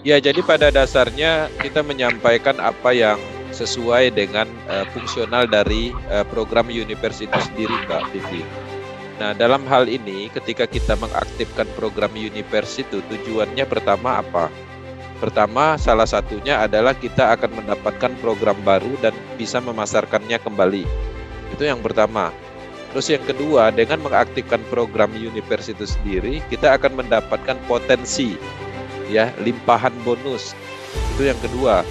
Ya, jadi pada dasarnya kita menyampaikan apa yang sesuai dengan fungsional dari program Universe itu sendiri, Mbak Vivi. Nah, dalam hal ini ketika kita mengaktifkan program Universe itu tujuannya pertama apa? Pertama, salah satunya adalah kita akan mendapatkan program baru dan bisa memasarkannya kembali. Itu yang pertama. Terus yang kedua, dengan mengaktifkan program Universe itu sendiri, kita akan mendapatkan potensi, ya, limpahan bonus. Itu yang kedua.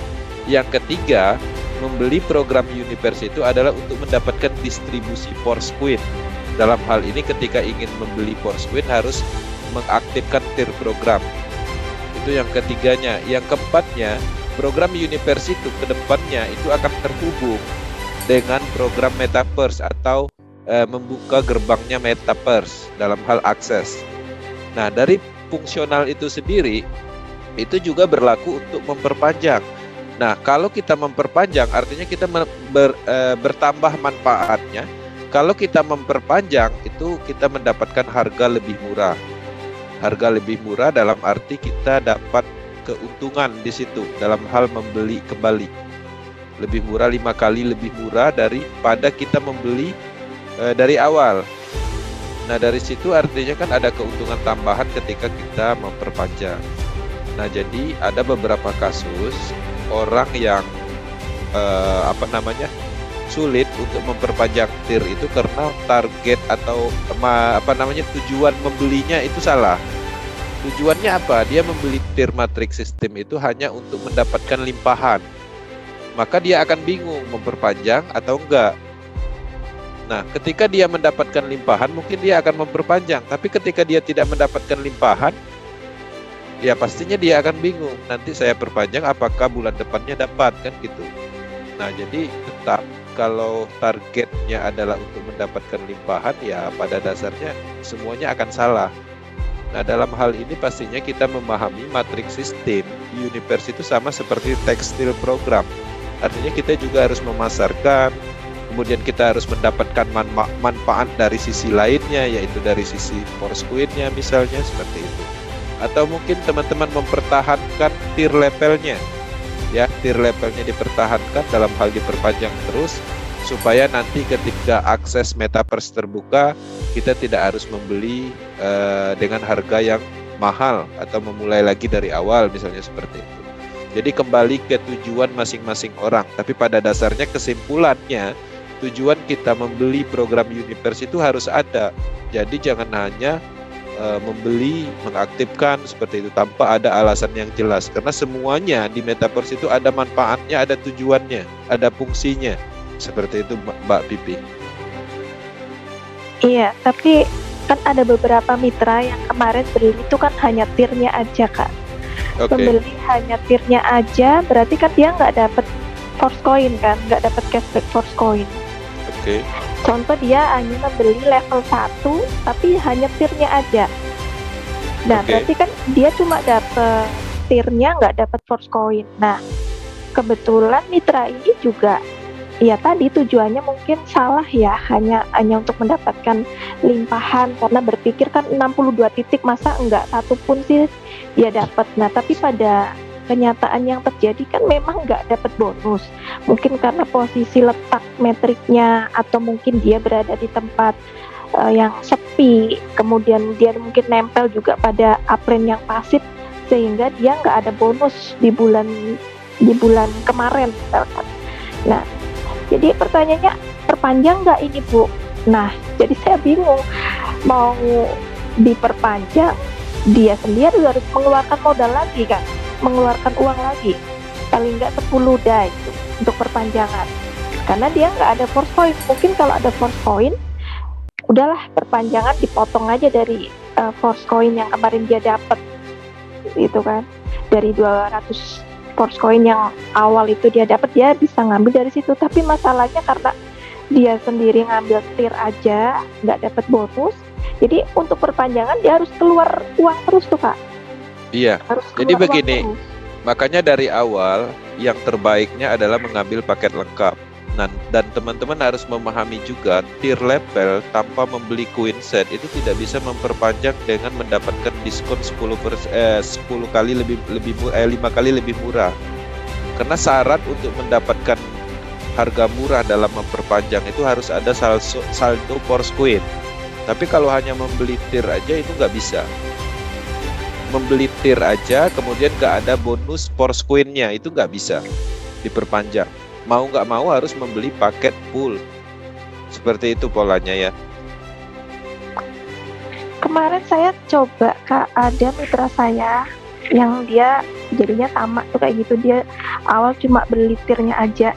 Yang ketiga, membeli program Universe itu adalah untuk mendapatkan distribusi Force Coin. Dalam hal ini ketika ingin membeli Force Coin harus mengaktifkan tier program. Itu yang ketiganya. Yang keempatnya, program Universe itu ke depannya itu akan terhubung dengan program Metaverse atau membuka gerbangnya Metaverse dalam hal akses. Nah, dari fungsional itu sendiri itu juga berlaku untuk memperpanjang. Nah, kalau kita memperpanjang artinya kita bertambah manfaatnya. Kalau kita memperpanjang itu kita mendapatkan harga lebih murah. Harga lebih murah dalam arti kita dapat keuntungan di situ dalam hal membeli kembali. Lebih murah 5 kali lebih murah daripada kita membeli dari awal. Nah, dari situ artinya kan ada keuntungan tambahan ketika kita memperpanjang. Nah, jadi ada beberapa kasus orang yang sulit untuk memperpanjang tier itu karena target atau tujuan membelinya itu salah. Tujuannya apa? Dia membeli tier matrix system itu hanya untuk mendapatkan limpahan. Maka dia akan bingung memperpanjang atau enggak. Nah, ketika dia mendapatkan limpahan mungkin dia akan memperpanjang, tapi ketika dia tidak mendapatkan limpahan, ya pastinya dia akan bingung. Nanti saya perpanjang apakah bulan depannya dapat, kan gitu. Nah, jadi tetap kalau targetnya adalah untuk mendapatkan limpahan, ya pada dasarnya semuanya akan salah. Nah, dalam hal ini pastinya kita memahami matrix system Universe itu sama seperti tekstil program. Artinya kita juga harus memasarkan, kemudian kita harus mendapatkan manfaat dari sisi lainnya, yaitu dari sisi Force Coin-nya misalnya seperti itu. Atau mungkin teman-teman mempertahankan tier levelnya. Ya, tier levelnya dipertahankan dalam hal diperpanjang terus supaya nanti ketika akses Metaverse terbuka kita tidak harus membeli dengan harga yang mahal atau memulai lagi dari awal misalnya seperti itu. Jadi kembali ke tujuan masing-masing orang, tapi pada dasarnya kesimpulannya tujuan kita membeli program Universe itu harus ada. Jadi jangan hanya membeli, mengaktifkan seperti itu tanpa ada alasan yang jelas, karena semuanya di Metaverse itu ada manfaatnya, ada tujuannya, ada fungsinya seperti itu, Mbak Pipi. Iya, tapi kan ada beberapa mitra yang kemarin beli itu kan hanya tiernya aja, Kak. Pembeli hanya tiernya aja, berarti kan dia nggak dapat Force Coin kan, nggak dapat cashback Force Coin. Contoh dia hanya membeli level 1 tapi hanya tiernya aja. Nah, berarti kan dia cuma dapat tiernya, nggak dapat Force Coin. Nah, kebetulan mitra ini juga ya tadi tujuannya mungkin salah ya, hanya untuk mendapatkan limpahan karena berpikir kan 62 titik masa enggak satu pun sih dia dapat. Nah, tapi pada kenyataan yang terjadi kan memang nggak dapat bonus. Mungkin karena posisi letak metriknya atau mungkin dia berada di tempat yang sepi, kemudian dia mungkin nempel juga pada uptrend yang pasif sehingga dia nggak ada bonus di bulan kemarin misalkan. Nah, jadi pertanyaannya perpanjang nggak ini Bu? Nah, jadi saya bingung mau diperpanjang, dia sendiri harus mengeluarkan modal lagi kan, mengeluarkan uang lagi paling nggak 10 DAI itu untuk perpanjangan karena dia nggak ada Force Coin. Mungkin kalau ada Force Coin udahlah perpanjangan dipotong aja dari Force Coin yang kemarin dia dapat itu kan, dari 200 Force Coin yang awal itu dia dapat, dia bisa ngambil dari situ. Tapi masalahnya karena dia sendiri ngambil tier aja nggak dapat bonus, jadi untuk perpanjangan dia harus keluar uang terus tuh Kak. Iya, jadi begini, makanya dari awal yang terbaiknya adalah mengambil paket lengkap. Dan teman-teman harus memahami juga tier level tanpa membeli coin set itu tidak bisa memperpanjang dengan mendapatkan diskon 10 kali lebih 5 kali lebih murah. Karena syarat untuk mendapatkan harga murah dalam memperpanjang itu harus ada saldo force coin. Tapi kalau hanya membeli tier aja itu nggak bisa. Membeli tier aja kemudian nggak ada bonus force coin-nya itu nggak bisa diperpanjang. Mau nggak mau harus membeli paket full. Seperti itu polanya ya. Kemarin saya coba, Kak, ada mitra saya yang dia jadinya sama tuh kayak gitu, dia awal cuma beli tirnya aja.